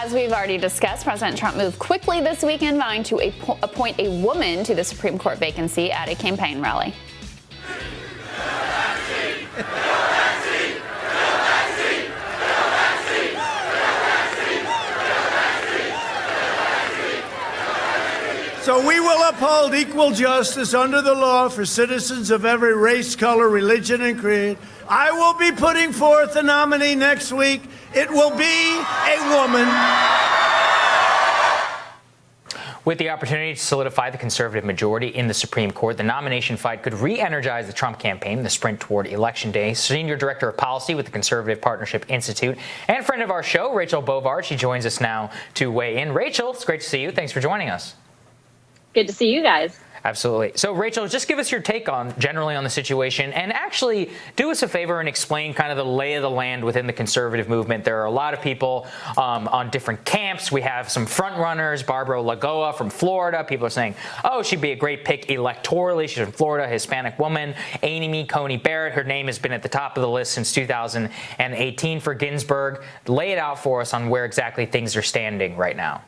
as we've already discussed, President Trump moved quickly this weekend, vowing to appoint a woman to the Supreme Court vacancy at a campaign rally. So we will uphold equal justice under the law for citizens of every race, color, religion, and creed. I will be putting forth a nominee next week. It will be a woman. With the opportunity to solidify the conservative majority in the Supreme Court, the nomination fight could re-energize the Trump campaign in the sprint toward Election Day. Senior Director of Policy with the Conservative Partnership Institute and friend of our show, Rachel Bovard. She joins us now to weigh in. Rachel, it's great to see you. Thanks for joining us. Good to see you guys. Absolutely. So, Rachel, just give us your take generally on the situation, and actually do us a favor and explain kind of the lay of the land within the conservative movement. There are a lot of people on different camps. We have some front runners, Barbara Lagoa from Florida. People are saying, oh, she'd be a great pick electorally. She's from Florida, Hispanic woman. Amy Coney Barrett, her name has been at the top of the list since 2018 for Ginsburg. Lay it out for us on where exactly things are standing right now.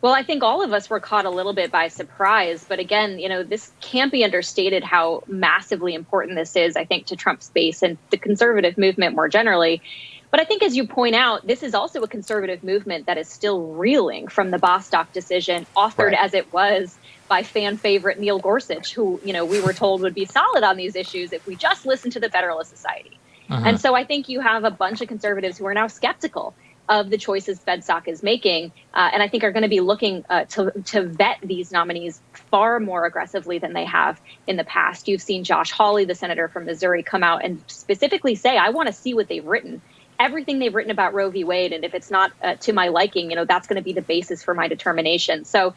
Well, I think all of us were caught a little bit by surprise. But again, this can't be understated how massively important this is, I think, to Trump's base and the conservative movement more generally. But I think, as you point out, this is also a conservative movement that is still reeling from the Bostock decision, authored as it was by fan favorite Neil Gorsuch, who, we were told would be solid on these issues if we just listened to the Federalist Society. And so I think you have a bunch of conservatives who are now skeptical of the choices FedSoc is making, and I think are going to be looking to vet these nominees far more aggressively than they have in the past. You've seen Josh Hawley, the senator from Missouri, come out and specifically say, I want to see what they've written, everything they've written about Roe v. Wade, and if it's not to my liking, that's going to be the basis for my determination. So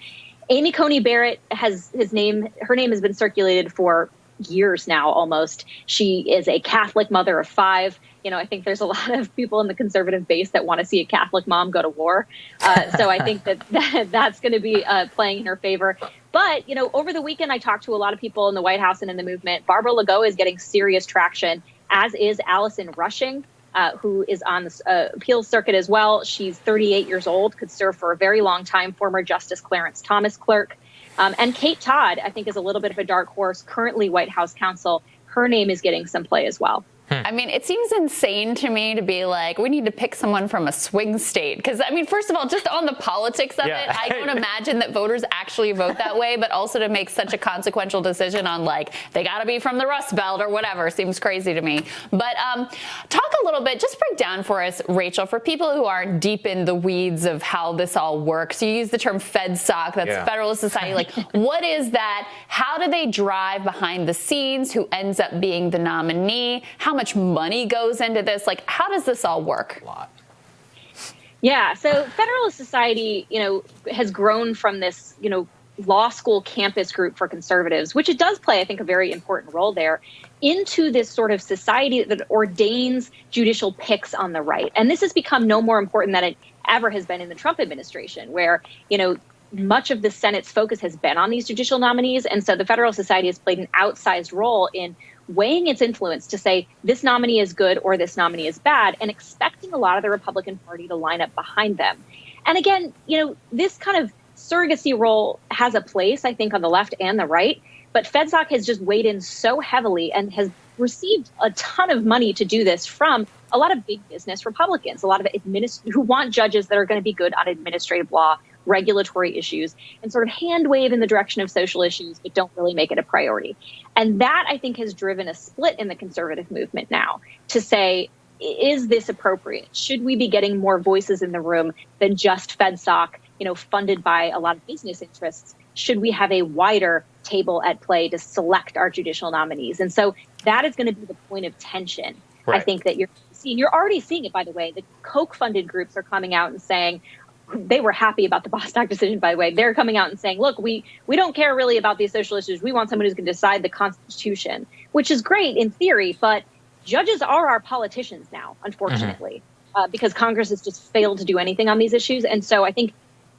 Amy Coney Barrett her name has been circulated for years now almost. She is a Catholic mother of 5. I think there's a lot of people in the conservative base that want to see a Catholic mom go to war. So I think that's going to be playing in her favor. But, over the weekend, I talked to a lot of people in the White House and in the movement. Barbara Lagoa is getting serious traction, as is Allison Rushing, who is on the appeals circuit as well. She's 38 years old, could serve for a very long time, former Justice Clarence Thomas clerk. And Kate Todd, I think, is a little bit of a dark horse, currently White House counsel. Her name is getting some play as well. I mean, it seems insane to me to be like, we need to pick someone from a swing state. Because, first of all, just on the politics of it, I don't imagine that voters actually vote that way. But also to make such a consequential decision on, they got to be from the Rust Belt or whatever seems crazy to me. But talk a little bit, just break down for us, Rachel, for people who aren't deep in the weeds of how this all works. You use the term FedSoc, that's Federalist Society. What is that? How do they drive behind the scenes? Who ends up being the nominee? How much money goes into this? How does this all work? A lot. Yeah. So Federalist Society, has grown from this, law school campus group for conservatives, which it does play, I think, a very important role there, into this sort of society that ordains judicial picks on the right. And this has become no more important than it ever has been in the Trump administration, where, much of the Senate's focus has been on these judicial nominees. And so the Federalist Society has played an outsized role in weighing its influence to say this nominee is good or this nominee is bad, and expecting a lot of the Republican Party to line up behind them. And again, this kind of surrogacy role has a place, I think, on the left and the right. But FedSoc has just weighed in so heavily and has received a ton of money to do this from a lot of big business Republicans, a lot of who want judges that are going to be good on administrative law, regulatory issues, and sort of hand wave in the direction of social issues, but don't really make it a priority. And that, I think, has driven a split in the conservative movement now to say, is this appropriate? Should we be getting more voices in the room than just FedSoc, funded by a lot of business interests? Should we have a wider table at play to select our judicial nominees? And so that is going to be the point of tension, I think, that you're seeing. You're already seeing it, by the way. The Koch-funded groups are coming out and saying, they were happy about the Bostock decision, by the way. They're coming out and saying, look, we don't care really about these social issues. We want someone who's going to decide the Constitution, which is great in theory, but judges are our politicians now, unfortunately, because Congress has just failed to do anything on these issues. And so I think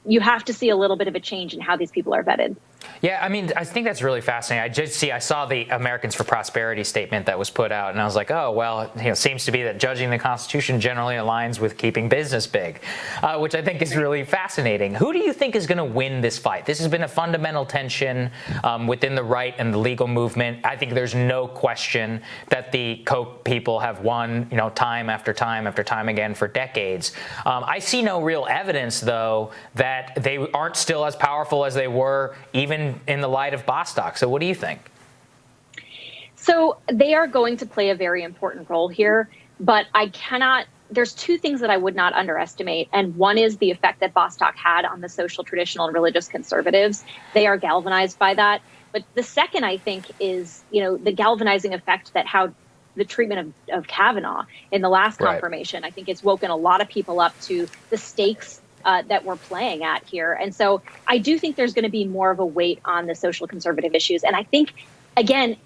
you have to see a little bit of a change in how these people are vetted. Yeah, I mean, I think that's really fascinating. I saw the Americans for Prosperity statement that was put out, and I was like, oh, well, it seems to be that judging the Constitution generally aligns with keeping business big, which I think is really fascinating. Who do you think is going to win this fight? This has been a fundamental tension within the right and the legal movement. I think there's no question that the Koch people have won, time after time after time again for decades. I see no real evidence, though, that they aren't still as powerful as they were even in the light of Bostock. So what do you think? So they are going to play a very important role here, but there's two things that I would not underestimate. And one is the effect that Bostock had on the social, traditional, and religious conservatives. They are galvanized by that. But the second, I think, is, the galvanizing effect that how the treatment of Kavanaugh in the last confirmation, I think it's woken a lot of people up to the stakes that we're playing at here. And so I do think there's going to be more of a weight on the social conservative issues. And I think, again,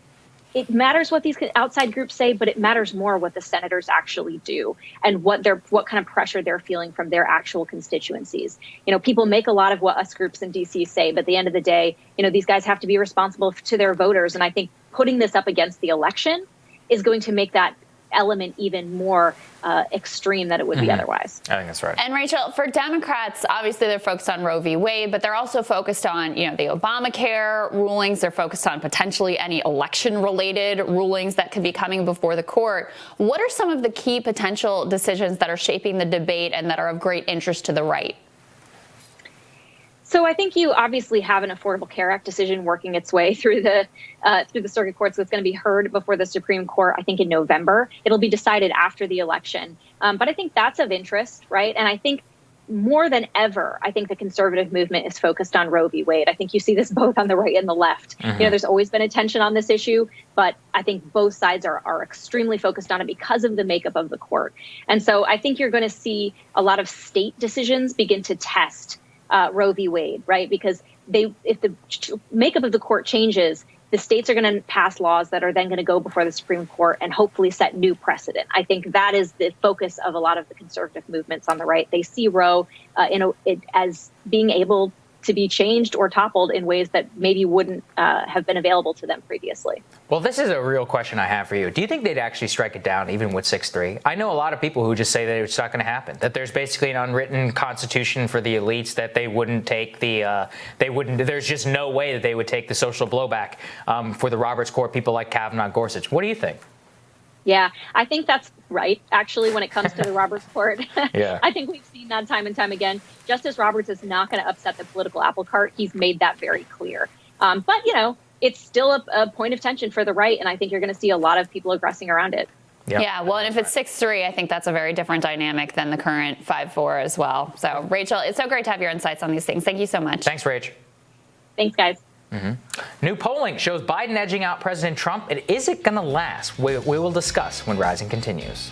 it matters what these outside groups say, but it matters more what the senators actually do and what kind of pressure they're feeling from their actual constituencies. People make a lot of what us groups in DC say, but at the end of the day, these guys have to be responsible to their voters. And I think putting this up against the election is going to make that element even more extreme than it would be otherwise. I think that's right. And Rachel, for Democrats, obviously they're focused on Roe v. Wade, but they're also focused on, the Obamacare rulings. They're focused on potentially any election-related rulings that could be coming before the court. What are some of the key potential decisions that are shaping the debate and that are of great interest to the right? So I think you obviously have an Affordable Care Act decision working its way through the circuit courts that's going to be heard before the Supreme Court, I think, in November. It'll be decided after the election. But I think that's of interest, right? And I think more than ever, I think the conservative movement is focused on Roe v. Wade. I think you see this both on the right and the left. There's always been a tension on this issue, but I think both sides are extremely focused on it because of the makeup of the court. And so I think you're going to see a lot of state decisions begin to test Roe v. Wade, right? Because if the makeup of the court changes, the states are going to pass laws that are then going to go before the Supreme Court and hopefully set new precedent. I think that is the focus of a lot of the conservative movements on the right. They see Roe as being able to be changed or toppled in ways that maybe wouldn't have been available to them previously. Well, this is a real question I have for you. Do you think they'd actually strike it down even with 6-3? I know a lot of people who just say that it's not going to happen, that there's basically an unwritten constitution for the elites, that they wouldn't take there's just no way that they would take the social blowback for the Roberts Court, people like Kavanaugh, Gorsuch. What do you think? Yeah, I think that's right, actually, when it comes to the Roberts Court. Yeah. I think we've seen that time and time again. Justice Roberts is not going to upset the political apple cart. He's made that very clear. But, it's still a point of tension for the right, and I think you're going to see a lot of people aggressing around it. Yep. Yeah, well, and if it's 6-3, I think that's a very different dynamic than the current 5-4 as well. So, Rachel, it's so great to have your insights on these things. Thank you so much. Thanks, Rach. Thanks, guys. New polling shows Biden edging out President Trump. And is it going to last? We will discuss when Rising continues.